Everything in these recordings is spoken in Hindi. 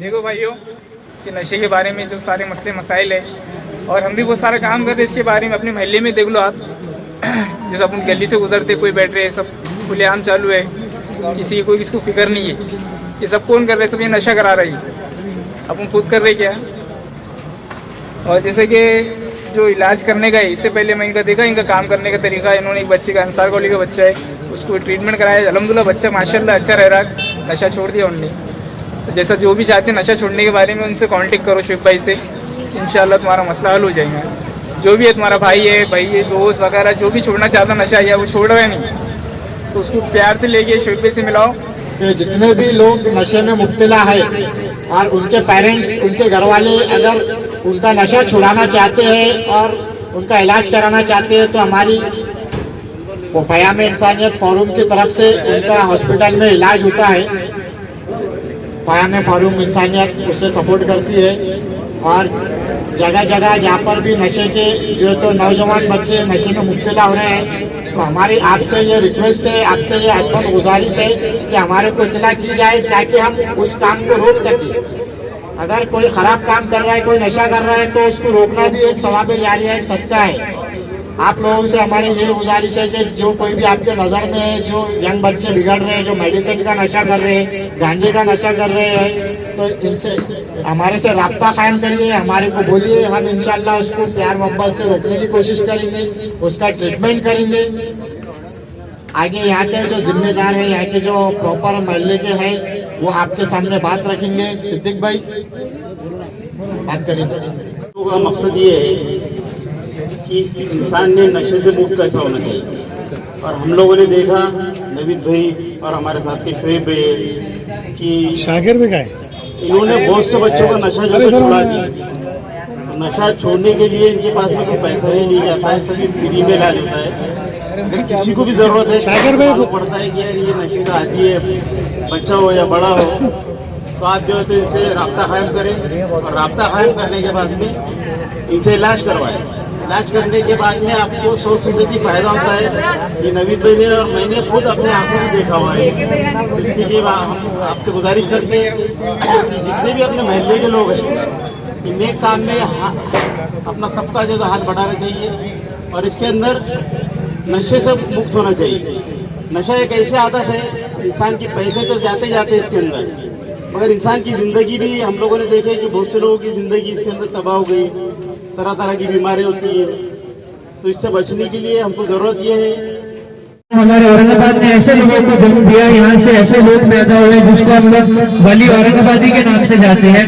देखो भाइयों कि नशे के बारे में जो सारे मसले मसाइल है और हम भी बहुत सारा काम करते हैं इसके बारे में। अपने मोहल्ले में देख लो आप, जैसे अपन गली से गुजरते कोई बैठ रहे, सब खुलेआम चालू है, किसी की कोई किसको फिक्र नहीं है। ये सब कौन कर रहे हैं? सब ये नशा करा रही है, अपन खुद कर रहे क्या। और जैसे कि जो इलाज करने का है, इससे पहले मैं इनका देखा, इनका काम करने का तरीका। इन्होंने एक बच्चे का, अंसार कॉलेज का बच्चा है, उसको ट्रीटमेंट कराया, अल्हम्दुलिल्लाह बच्चा माशाल्लाह अच्छा रह रहा, नशा छोड़ दिया उन्होंने। तो जैसा जो भी चाहते हैं नशा छोड़ने के बारे में, उनसे कांटेक्ट करो शुभ भाई से, इंशाल्लाह तुम्हारा मसला हल हो जाएगा। जो भी है, तुम्हारा भाई है, दोस्त वगैरह, जो भी छोड़ना चाहता नशा या वो छोड़ रहा है नहीं, तो उसको प्यार से लेके शुभ भाई से मिलाओ। जितने भी लोग नशे में मुब्तला है और उनके पेरेंट्स, उनके घर वाले अगर उनका नशा छुड़ाना चाहते हैं और उनका इलाज कराना चाहते हैं, तो हमारी वो क़याम इंसानियत फोरम की तरफ से उनका हॉस्पिटल में इलाज होता है। क़याम फोरम इंसानियत उससे सपोर्ट करती है और जगह जगह जहाँ पर भी नशे के जो तो नौजवान बच्चे नशे में मुब्तला हो रहे हैं, तो हमारी आपसे ये रिक्वेस्ट है, आपसे ये अदब गुजारिश है कि हमारे को इत्तला की जाए ताकि हम उस काम को रोक सकें। अगर कोई ख़राब काम कर रहा है, कोई नशा कर रहा है, तो उसको रोकना भी एक सवाब जारी है, एक सच्चा है। आप लोगों से हमारी ये गुजारिश है कि जो कोई भी आपके नज़र में है, जो यंग बच्चे बिगड़ रहे हैं, जो मेडिसिन का नशा कर रहे हैं, गांजे का नशा कर रहे हैं, तो इनसे हमारे से राब्ता कायम करिए, हमारे को बोलिए, हम इंशाल्लाह उसको प्यार मोहब्बत से रोकने की कोशिश करेंगे, उसका ट्रीटमेंट करेंगे। आगे यहाँ के जो जिम्मेदार हैं, यहाँ के जो प्रॉपर मोहल्ले के हैं, वो आपके सामने बात रखेंगे। सिद्दीक भाई बात करेंगे। तो का मकसद ये है कि इंसान ने नशे से मुक्त कैसा होना चाहिए। और हम लोगों ने देखा नवीद भाई और हमारे साथ के शुएब भाई कि शाकिर भी गए, इन्होंने बहुत से बच्चों का नशा जो छुड़ा दिया। तो नशा छोड़ने के लिए इनके पास में कोई पैसा नहीं लिया जाता है, सभी फ्री में इलाज होता है। अगर किसी को भी जरूरत है, शाकिर भाई मालूम पड़ता है कि यार ये नशे का आदी है, बच्चा हो या बड़ा हो, तो आप जो है तो इनसे राब्ता कायम करें और राब्ता कायम करने के बाद में इनसे इलाज करवाएं। इलाज करने के बाद में आपको 100% फायदा होता है। ये नवीद भाई ने और मैंने खुद अपने आंखों से देखा हुआ है। इसके लिए हम आपसे गुजारिश करते हैं कि जितने भी अपने मोहल्ले के लोग हैं, इन नेक काम में अपना सबका जो हाथ बढ़ाना चाहिए और इसके अंदर नशे से मुक्त होना चाहिए। नशा एक ऐसी आदत है, इंसान के पैसे तो जाते जाते इसके अंदर, मगर इंसान की ज़िंदगी भी हम लोगों ने देखे कि बहुत से लोगों की ज़िंदगी इसके अंदर तबाह हो गई, तरह तरह की बीमारी होती है। तो इससे बचने के लिए हमको ज़रूरत ये है, हमारे औरंगाबाद ने ऐसे लोगों को जन्म दिया, यहाँ से ऐसे लोग पैदा हुए जिसको हम लोग वली औरंगाबादी के नाम से जानते हैं,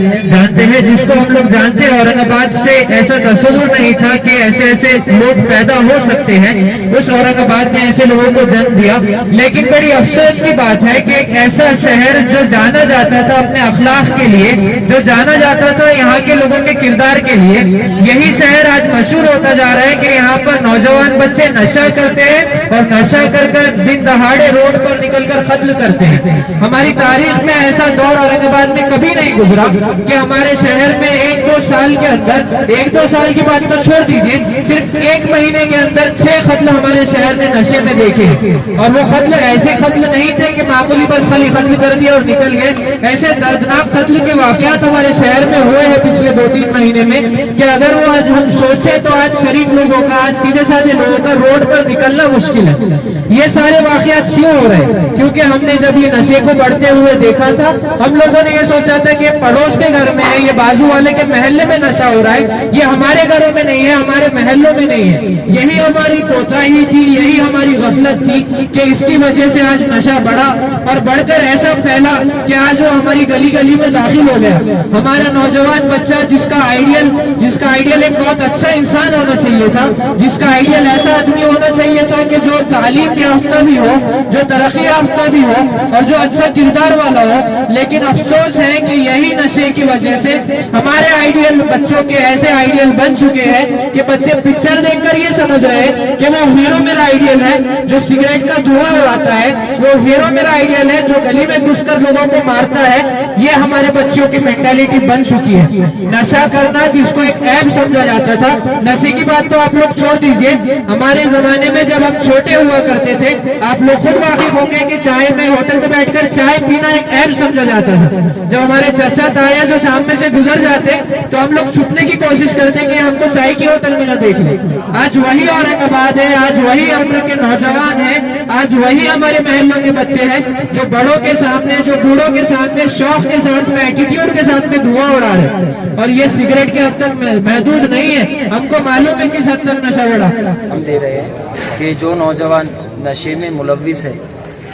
जिसको हम लोग जानते हैं। औरंगाबाद से ऐसा तस्वुर नहीं था कि ऐसे ऐसे लोग पैदा हो सकते हैं। उस औरंगाबाद ने ऐसे लोगों को जन्म दिया। लेकिन बड़ी अफसोस की बात है कि एक ऐसा शहर जो जाना जाता था अपने अखलाक के लिए, जो जाना जाता था यहाँ के लोगों के किरदार के लिए, यही शहर आज मशहूर होता जा रहा है कि यहाँ पर नौजवान बच्चे नशा करते हैं और नशा कर दिन दहाड़े रोड पर निकलकर कत्ल करते हैं। हमारी तारीख में ऐसा दौर औरंगाबाद में कभी नहीं गुजरा कि हमारे शहर में 1-2 साल के अंदर, 1-2 साल की बात तो छोड़ दीजिए, सिर्फ 1 महीने के अंदर 6 कत्ल हमारे शहर ने नशे में देखे। और वो कत्ल ऐसे कत्ल नहीं थे कि मामूली बस खाली कत्ल कर दिया और निकल गए। ऐसे दर्दनाक कत्ल के वाकयात हमारे शहर में हुए हैं पिछले 2-3 महीने में कि अगर वो आज हम सोचे तो आज शरीफ लोगों का, आज सीधे साधे लोगों का रोड पर निकलना मुश्किल है। ये सारे वाकयात क्यों हो रहे हैं? क्योंकि हमने जब ये नशे को बढ़ते हुए देखा था, हम लोगों ने ये सोचा था कि पड़ोस के घर में है, ये बाजू वाले के महल्ले में नशा हो रहा है, ये हमारे घरों में नहीं है, हमारे महल्लों में नहीं है। यही हमारी कोताही थी, यही हमारी गफलत थी कि इसकी वजह से आज नशा बढ़ा और बढ़कर ऐसा फैला कि आज वो हमारी गली गली में दाखिल हो गया। हमारा नौजवान बच्चा जिसका आइडियल एक बहुत अच्छा इंसान होना चाहिए था, जिसका आइडियल ऐसा आदमी होना चाहिए था कि जो तालीम याफ्ता भी हो, जो तरक्की याफ्ता भी हो और जो अच्छा किरदार वाला हो। लेकिन अफसोस है कि यही नशे की वजह से हमारे आइडियल बच्चों के ऐसे आइडियल बन चुके हैं कि बच्चे पिक्चर देखकर ये समझ रहे हैं कि वो हीरो मेरा आइडियल है, जो सिगरेट का धुआं उड़ाता है वो हीरो मेरा आइडियल है, जो गली में घुसकर लोगों को मारता है। ये हमारे बच्चों की मेंटालिटी बन चुकी है। नशा करना जिसको एक ऐब समझा जाता था, नशे की बात तो आप लोग छोड़ दीजिए। हमारे जमाने में जब हम छोटे हुआ करते करते थे। आप लोग खुद वाकिफ होंगे कि चाय में, होटल में बैठकर चाय पीना एक ऐब समझा जाता था। जब हमारे चाचा ताया जो सामने से गुजर जाते तो हम लोग छुपने की कोशिश करते कि हमको चाय की होटल में ना देख ले। आज वही औरंगाबाद है, आज वही हम लोग के नौजवान है, आज वही हमारे महलों के बच्चे हैं जो बड़ों के सामने, जो बूढ़ों के सामने शौक के साथ में, एटीट्यूड के साथ में धुआं उड़ा रहे हैं। और ये सिगरेट के हद तक महदूद नहीं है, हमको मालूम है किस हद तक नशा बढ़ा हम दे रहे हैं कि जो नौजवान नशे में मुलव्विस है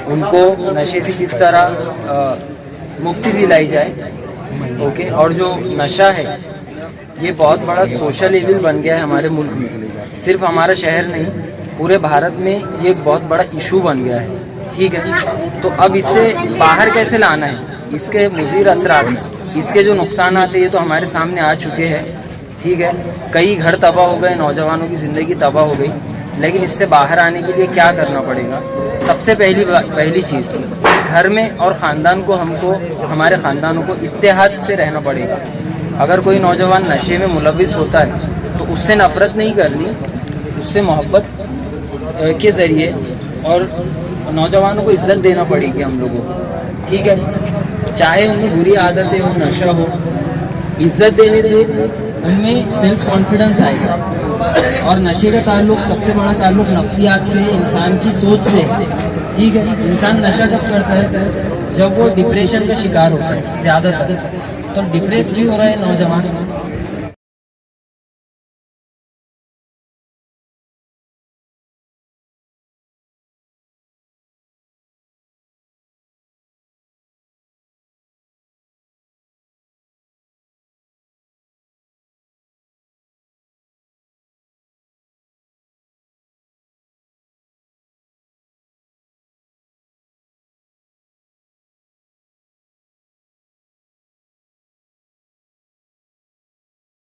उनको नशे से किस तरह मुक्ति दिलाई जाए। ओके, और जो नशा है ये बहुत बड़ा सोशल इविल बन गया है हमारे मुल्क में, सिर्फ हमारा शहर नहीं पूरे भारत में ये एक बहुत बड़ा इशू बन गया है। ठीक है, तो अब इससे बाहर कैसे लाना है, इसके मुज़ीर असरात, इसके जो नुकसान आते हैं तो हमारे सामने आ चुके हैं। ठीक है, कई घर तबाह हो गए, नौजवानों की ज़िंदगी तबाह हो गई, लेकिन इससे बाहर आने के लिए क्या करना पड़ेगा। सबसे पहली चीज़ घर में और ख़ानदान को, हमको हमारे ख़ानदानों को इत्तेहाद से रहना पड़ेगा। अगर कोई नौजवान नशे में मुलव्विस होता है तो उससे नफ़रत नहीं करनी, उससे मोहब्बत के ज़रिए और नौजवानों को इज़्ज़त देना पड़ेगी हम लोगों को। ठीक है, चाहे उनमें बुरी आदतें हो, नशा हो, इज़्ज़त देने से उनमें सेल्फ कॉन्फिडेंस आएगा। और नशे का ताल्लुक, सबसे बड़ा ताल्लुक नफ्सियात से, इंसान की सोच से है। ठीक है, इंसान नशा जब करता है जब वो डिप्रेशन का शिकार होता है ज़्यादातर। तो डिप्रेस क्यों हो रहा है नौजवान,